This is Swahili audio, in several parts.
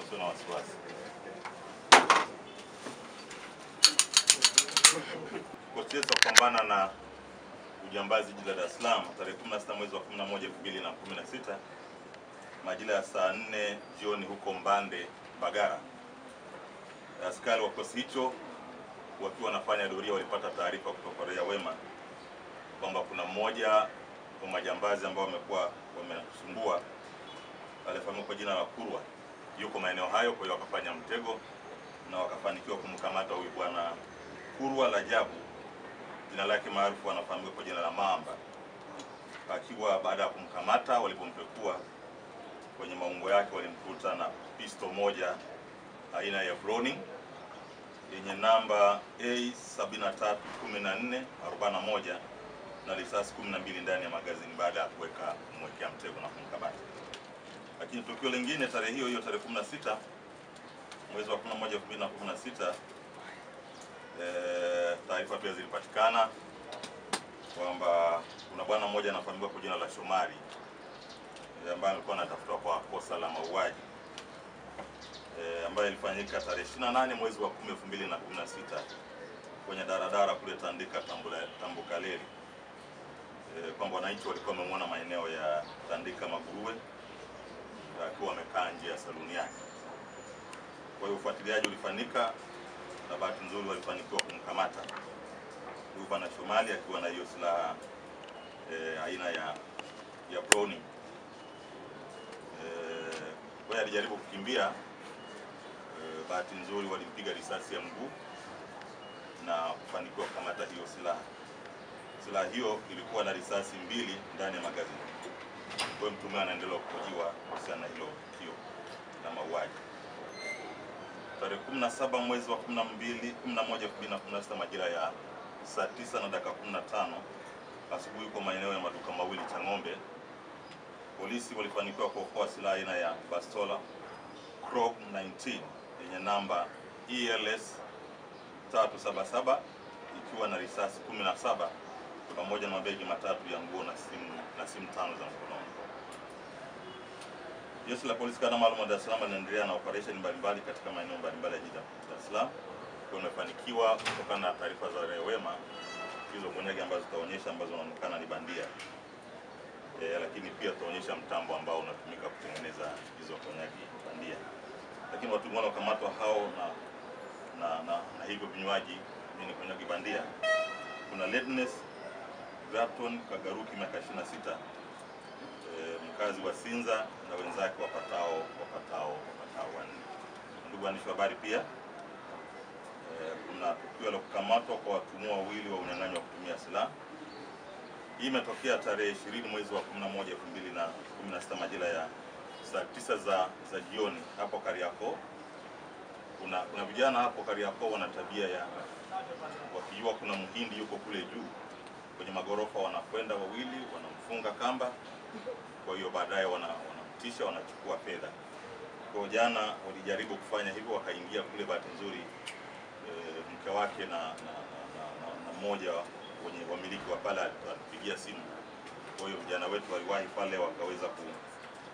usio na wasiwasi. Kikosi chetu cha kupambana na ujambazi jiji la Dar es Salaam tarehe 16 mwezi wa 11 2016 majira ya saa 4 jioni huko Mbande Mbagala, askari wa kikosi hicho wakiwa wanafanya doria walipata taarifa kutoka raia wema kwamba kuna mmoja wa majambazi ambao wamekuwa wamenasumbua alifahamika kwa jina la Kurwa yuko maeneo hayo. Kwa hiyo wakafanya mtego na wakafanikiwa kumkamata huyu bwana Kurwa Rajabu, jina lake maarufu anafahamika kwa jina la Mamba. Akiwa baada ya kumkamata, walipompekua kwenye maungo yake walimkuta na pisto moja aina ya Browning yenye namba A731441 na risasi 12 ndani ya magazini baada ya kumwekea mtego na kumkamata. Lakini tukio lingine tarehe hiyo tarehe 16 mwezi wa 11 2016, taarifa pia zilipatikana kwamba kuna bwana mmoja anafahamika kwa jina la Shomari ambaye alikuwa anatafutwa kwa kosa la mauaji ambaye ilifanyika tarehe 28 mwezi wa 10 2016 kwenye daradara kule Tandika Tambukaleri, kwamba wananchi walikuwa wamemwona maeneo ya Tandika Maguruwe akiwa amekaa nje ya saluni yake. Kwa hiyo ufuatiliaji ulifanyika na bahati nzuri walifanikiwa kumkamata huyu bwana Shomari akiwa na hiyo silaha aina ya Browning. Kwa hiyo alijaribu kukimbia, bahati nzuri walimpiga risasi ya mguu na kufanikiwa kukamata hiyo silaha. Silaha hiyo ilikuwa na risasi 2 ndani ya magazini. Kwa hiyo mtume anaendelea kuhojiwa kuhusiana na hilo tukio la mauaji. Tarehe 17 mwezi wa 11 2016 majira ya saa 9:15 asubuhi kwa maeneo ya maduka mawili Chang'ombe, polisi walifanikiwa kuokoa silaha aina ya bastola Krog 19 yenye namba ELS 377 ikiwa na risasi 17 pamoja na mabegi matatu ya nguo na simu 5 za mkononi. Jeshi la polisi kanda maalum Dar es Salaam linaendelea na operation mbalimbali katika maeneo mbalimbali ya jiji la Dar es Salaam. Kwa imefanikiwa kutokana na taarifa za raia wema hizo konyagi ambazo zitaonyesha ambazo zinaonekana ni bandia. Lakini pia tutaonyesha mtambo ambao unatumika kutengeneza hizo konyagi bandia. Lakini watu wanaokamatwa hao na hivyo vinywaji ni konyagi bandia. Kuna Ledness Graton Kagaruki miaka 26, mkazi wa Sinza na wenzake wapatao 4. Ndugu waandishi wa habari, pia kuna tukio la kukamatwa kwa watuhumiwa 2 wa unyang'anyi wa kutumia silaha. Hii imetokea tarehe 20 mwezi wa 11 2016 majira ya saa 9 za jioni hapo Kariakoo. Kuna vijana hapo Kariakoo wana tabia ya wakijua kuna mhindi yuko kule juu kwenye magorofa, wanakwenda wawili wanamfunga kamba. Kwa hiyo baadaye wanamtisha, wanachukua fedha. Kwa jana walijaribu kufanya hivyo, wakaingia kule, bahati nzuri mke wake na mmoja wenye wamiliki wa pale alipigia simu. Kwa hiyo vijana wetu waliwahi pale wakaweza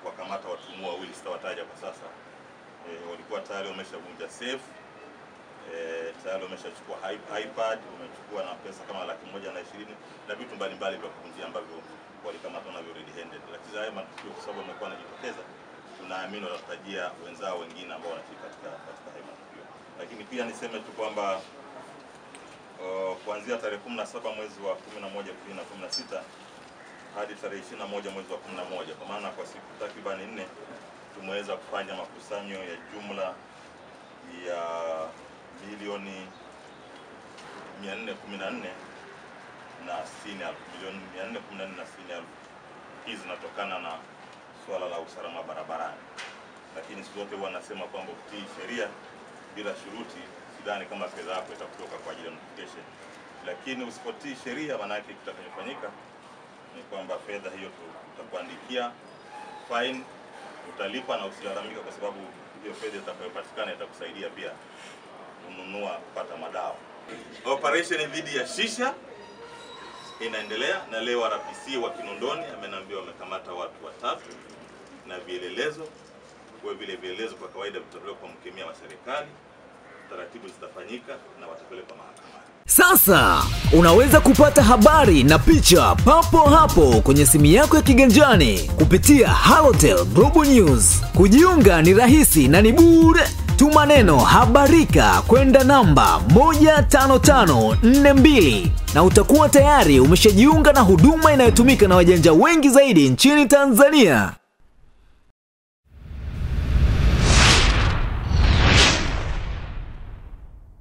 kuwakamata watuhumiwa 2, sitawataja kwa sasa. Walikuwa tayari wameshavunja safe, tayari wameshachukua iPad, wamechukua na pesa kama 120,000 na vitu mbalimbali vya kuvunjia ambavyo walikamatwa navyo red handed. Lakini haya matukio kwa sababu yamekuwa yanajitokeza, tunaamini watatajia wenzao wengine ambao wanashiriki katika haya matukio. Lakini pia niseme tu kwamba kuanzia tarehe 17 mwezi wa 11 2016 hadi tarehe 21 mwezi wa 11, kwa maana kwa siku takriban 4 tumeweza kufanya makusanyo ya jumla ya milioni 414 na 60,000, milioni 414 na 60,000. Hizi zinatokana na swala la usalama barabarani. Lakini zote wanasema kwamba utii sheria bila shuruti, sidhani kama fedha yako itakutoka kwa ajili ya notification. Lakini usipotii sheria, maana yake kitakachofanyika ni kwamba fedha hiyo tutakuandikia fine, utalipa na usilalamika, kwa sababu hiyo fedha itakayopatikana itakusaidia pia kununua kupata madawa. Operation dhidi ya shisha inaendelea, na leo RPC wa Kinondoni amenambia wamekamata watu 3 na vielelezo. Kwa vile vielezo kwa kawaida vitatolewa kwa mkemia wa serikali, taratibu zitafanyika na watapelekwa mahakamani. Sasa unaweza kupata habari na picha papo hapo kwenye simu yako ya kiganjani kupitia Halotel Global News. Kujiunga ni rahisi na ni bure. Tuma neno habarika kwenda namba 15542 na utakuwa tayari umeshajiunga na huduma inayotumika na wajanja wengi zaidi nchini Tanzania.